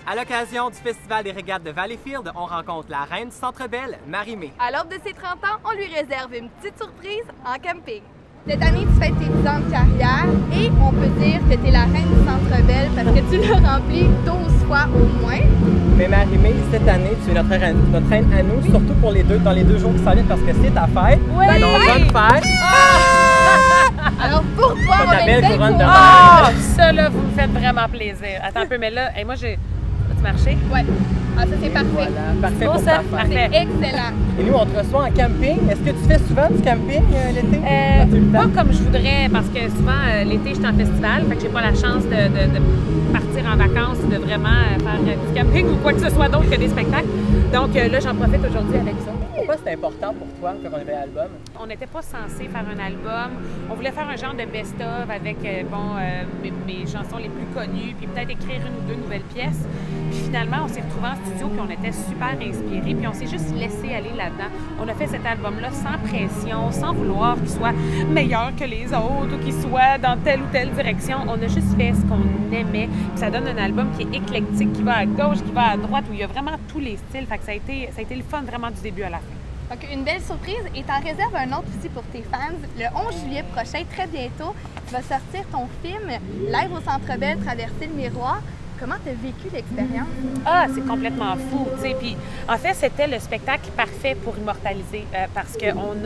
À l'occasion du Festival des régates de Valleyfield, on rencontre la reine du Centre Bell, Marie-Mé. À l'aube de ses 30 ans, on lui réserve une petite surprise en camping. Cette année, tu fêtes tes 10 ans de carrière et on peut dire que tu es la reine du Centre Bell parce que tu l'as rempli 12 fois au moins. Mais Marie-Mé, cette année, tu es notre reine à nous, surtout pour dans les 2 jours qui s'en viennent parce que c'est ta fête. Oui! Donc, bonne fête! Alors pour toi, on ta a belle une belle couronne de couronne. Ça, là, vous me faites vraiment plaisir. Attends un peu, mais là, moi, j'ai... Vas-tu marcher? Ouais. Ah, ça c'est parfait. Voilà, parfait Beau, pour ça? ta fête. Parfait. Excellent. Et nous, on te reçoit en camping. Est-ce que tu fais souvent du camping l'été? As-tu le temps? Pas comme je voudrais, parce que souvent, l'été, je suis en festival, fait que j'ai pas la chance de partir en vacances ou de vraiment faire du camping ou quoi que ce soit d'autre que des spectacles. Donc là, j'en profite aujourd'hui avec ça. Pourquoi c'est important pour toi de faire un nouvel album? On n'était pas censé faire un album. On voulait faire un genre de best-of avec mes chansons les plus connues, puis peut-être écrire 1 ou 2 nouvelles pièces. Puis finalement, on s'est retrouvés en studio, puis on était super inspirés, puis on s'est juste laissé aller là-dedans. On a fait cet album-là sans pression, sans vouloir qu'il soit meilleur que les autres ou qu'il soit dans telle ou telle direction. On a juste fait ce qu'on aimait, puis ça donne un album qui est éclectique, qui va à gauche, qui va à droite, où il y a vraiment tous les styles. Fait que ça a été le fun vraiment du début à la fin. Donc, une belle surprise et t'en réserves un autre aussi pour tes fans. Le 11 juillet prochain, très bientôt, tu vas sortir ton film Live au Centre Bell, Traverser le miroir. Comment t'as vécu l'expérience? Ah, c'est complètement fou, tu sais. Puis, en fait, c'était le spectacle parfait pour immortaliser parce qu'on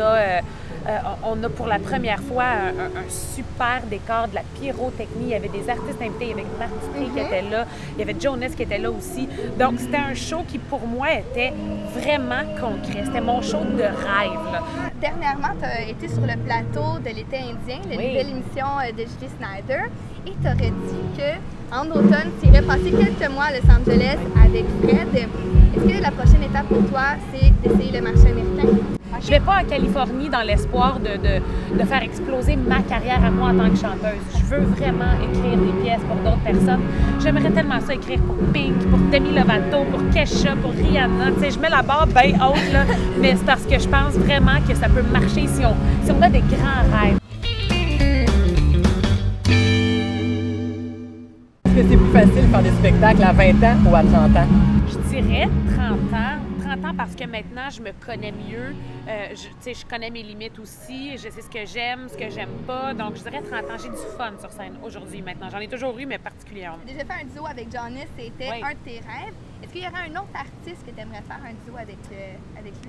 a pour la première fois un super décor, de la pyrotechnie. Il y avait des artistes invités, il y avait Marty qui était là, il y avait Jonas qui était là aussi. Donc, c'était un show qui, pour moi, était vraiment concret. C'était mon show de rêve, là. Dernièrement, tu as été sur le plateau de l'été indien, la nouvelle émission de Julie Snyder, et tu aurais dit qu'en automne, tu irais passer quelques mois à Los Angeles avec Fred. Est-ce que la prochaine étape pour toi, c'est d'essayer le marché américain? Je vais pas en Californie dans l'espoir de faire exploser ma carrière à moi en tant que chanteuse. Je veux vraiment écrire des pièces pour d'autres personnes. J'aimerais tellement ça écrire pour Pink, pour Demi Lovato, pour Kesha, pour Rihanna. Tu sais, je mets la barre bien haute, là, mais c'est parce que je pense vraiment que ça peut marcher si on a des grands rêves. Est-ce que c'est plus facile de faire des spectacles à 20 ans ou à 30 ans? Je dirais 30 ans. 30 ans parce que maintenant, je me connais mieux. Je connais mes limites aussi. Je sais ce que j'aime, ce que j'aime pas. Donc, je dirais 30 ans. J'ai du fun sur scène aujourd'hui, maintenant. J'en ai toujours eu, mais particulièrement. Tu as déjà fait un duo avec Jonas, c'était un de tes rêves. Est-ce qu'il y aurait un autre artiste que tu aimerais faire un duo avec lui?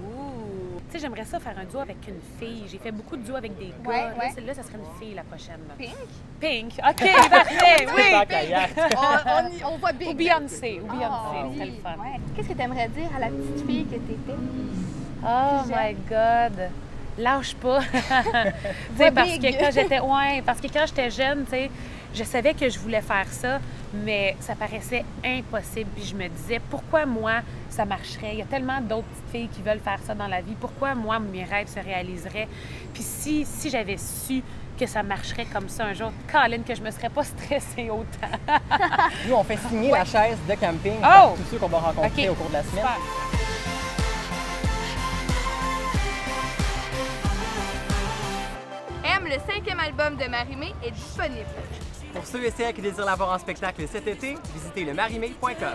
Ouh! Tu sais, j'aimerais ça faire un duo avec une fille. J'ai fait beaucoup de duos avec des gars. Ouais. Là, ça serait une fille la prochaine. Là. Pink? Pink! OK, parfait! Oui! On voit Big. Ou Beyoncé. Ou Beyoncé, Oh, c'était le fun. Ouais. Qu'est-ce que tu aimerais dire à la petite fille que tu étais? Oh my God! Lâche pas! parce que quand j'étais jeune, tu sais, je savais que je voulais faire ça, mais ça paraissait impossible. Puis je me disais, pourquoi moi, ça marcherait? Il y a tellement d'autres petites filles qui veulent faire ça dans la vie. Pourquoi moi, mes rêves se réaliseraient? Puis si j'avais su que ça marcherait comme ça un jour, Colin, que je me serais pas stressée autant. Nous, on fait signer la chaise de camping Oh! à tous ceux qu'on va rencontrer au cours de la semaine. Super. M, le 5e album de Marie-Mé, est disponible. Pour ceux et celles qui désirent l'avoir en spectacle cet été, visitez lemarimé.com.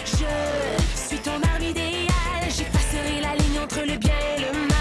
Je suis ton arme idéale, j'effacerai la ligne entre le bien et le mal.